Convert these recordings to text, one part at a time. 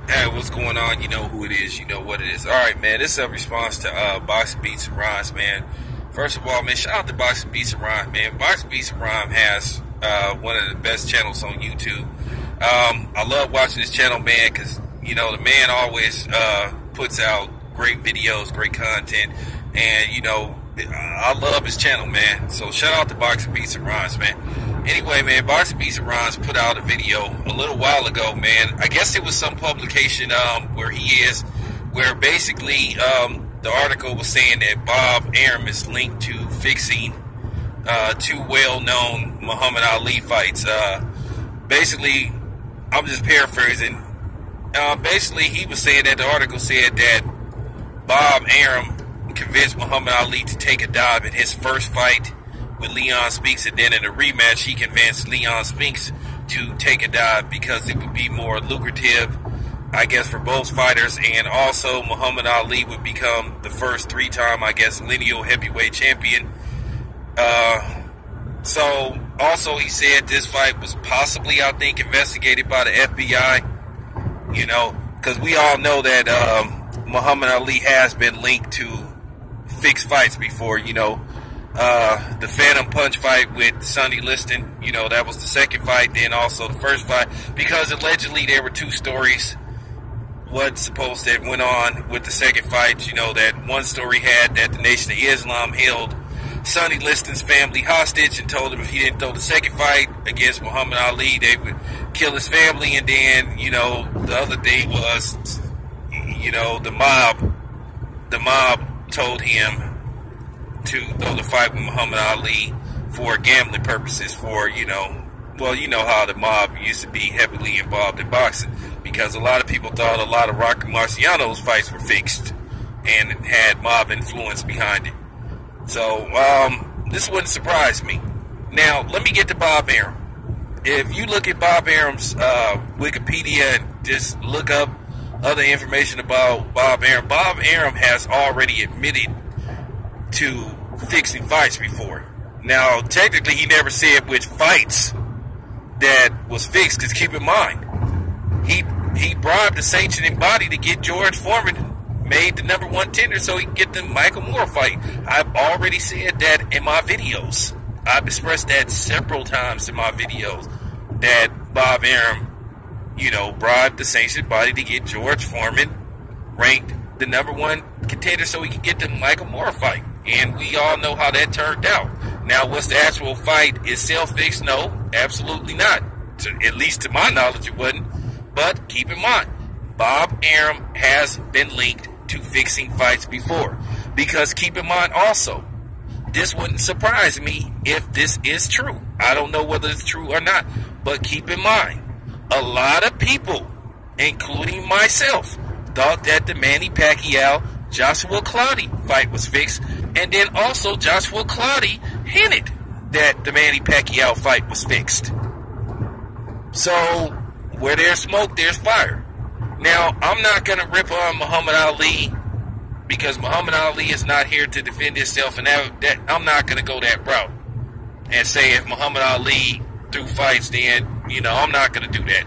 Hey, what's going on? You know who it is. You know what it is. All right, man. This is a response to Boxing Beats and Rhymes, man. First of all, man, shout out to Boxing Beats and Rhymes, man. Boxing Beats and Rhymes has one of the best channels on YouTube. I love watching this channel, man, because, you know, the man always puts out great videos, great content, and, you know, I love his channel, man. So shout out to Boxing Beats and Rhymes, man. Anyway, man, Boxing Beats and Rhymes put out a video a little while ago, man. I guess it was some publication where he is, where basically the article was saying that Bob Arum is linked to fixing two well-known Muhammad Ali fights. Basically, I'm just paraphrasing. Basically, he was saying that the article said that Bob Arum convinced Muhammad Ali to take a dive in his first fight with Leon Spinks, and then in a rematch he convinced Leon Spinks to take a dive because it would be more lucrative, I guess, for both fighters, and also Muhammad Ali would become the first three-time, I guess, lineal heavyweight champion. So also he said this fight was possibly, I think, investigated by the FBI, you know, because we all know that Muhammad Ali has been linked to fixed fights before, you know. The Phantom Punch fight with Sonny Liston, you know, that was the second fight, then also the first fight, because allegedly there were two stories what's supposed that went on with the second fight. You know, that one story had that the Nation of Islam held Sonny Liston's family hostage and told him if he didn't throw the second fight against Muhammad Ali, they would kill his family. And then, you know, the other thing was, you know, the mob told him to throw the fight with Muhammad Ali for gambling purposes, for, you know, well, you know how the mob used to be heavily involved in boxing, because a lot of people thought a lot of Rocky Marciano's fights were fixed and had mob influence behind it. So, this wouldn't surprise me. Now, let me get to Bob Arum. If you look at Bob Arum's Wikipedia and just look up other information about Bob Arum has already admitted to fixing fights before. Now, technically, he never said which fights that was fixed, because keep in mind, he bribed the sanctioning body to get George Foreman made the number one tender so he can get the Michael Moore fight. I've already said that in my videos. I've expressed that several times in my videos, that Bob Arum, you know, bribed the sanctioning body to get George Foreman ranked the number one contender so he could get the Michael Moore fight. And we all know how that turned out. Now, was the actual fight itself fixed? No, absolutely not. At least to my knowledge, it wasn't. But keep in mind, Bob Arum has been linked to fixing fights before. Because keep in mind also, this wouldn't surprise me if this is true. I don't know whether it's true or not. But keep in mind, a lot of people, including myself, thought that the Manny Pacquiao Joshua Clottey fight was fixed, and then also Joshua Clottey hinted that the Manny Pacquiao fight was fixed. So, where there's smoke, there's fire. Now, I'm not going to rip on Muhammad Ali, because Muhammad Ali is not here to defend himself, and that I'm not going to go that route and say if Muhammad Ali threw fights, then, you know, I'm not going to do that,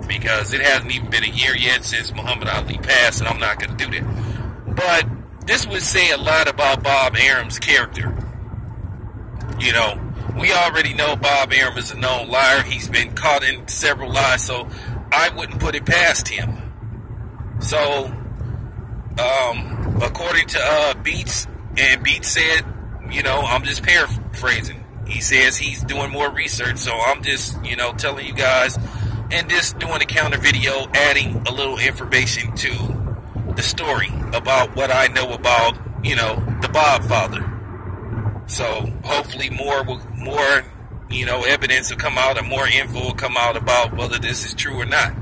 because it hasn't even been a year yet since Muhammad Ali passed, and I'm not going to do that. But this would say a lot about Bob Arum's character. You know, we already know Bob Arum is a known liar. He's been caught in several lies, so I wouldn't put it past him. So, according to Beats, and Beats said, you know, I'm just paraphrasing. He says he's doing more research, so I'm just, you know, telling you guys, and just doing a counter video, adding a little information to the story about what I know about, you know, the Bob father. So hopefully more, you know, evidence will come out, and more info will come out about whether this is true or not.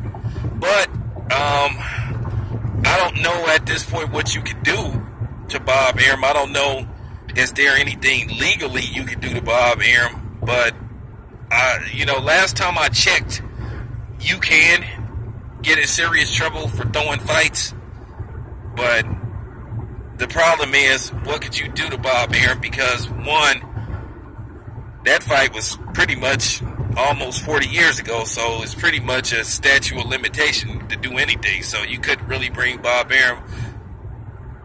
But I don't know at this point what you can do to Bob Arum. I don't know, is there anything legally you can do to Bob Arum? But you know, last time I checked, you can get in serious trouble for throwing fights. But the problem is, what could you do to Bob Arum? Because one, that fight was pretty much almost 40 years ago, so it's pretty much a statute of limitation to do anything. So you couldn't really bring Bob Arum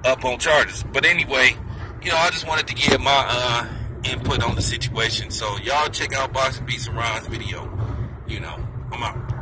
up on charges. But anyway, you know, I just wanted to give my input on the situation. So y'all check out Boxing Beats and Ron's video. You know, I'm out.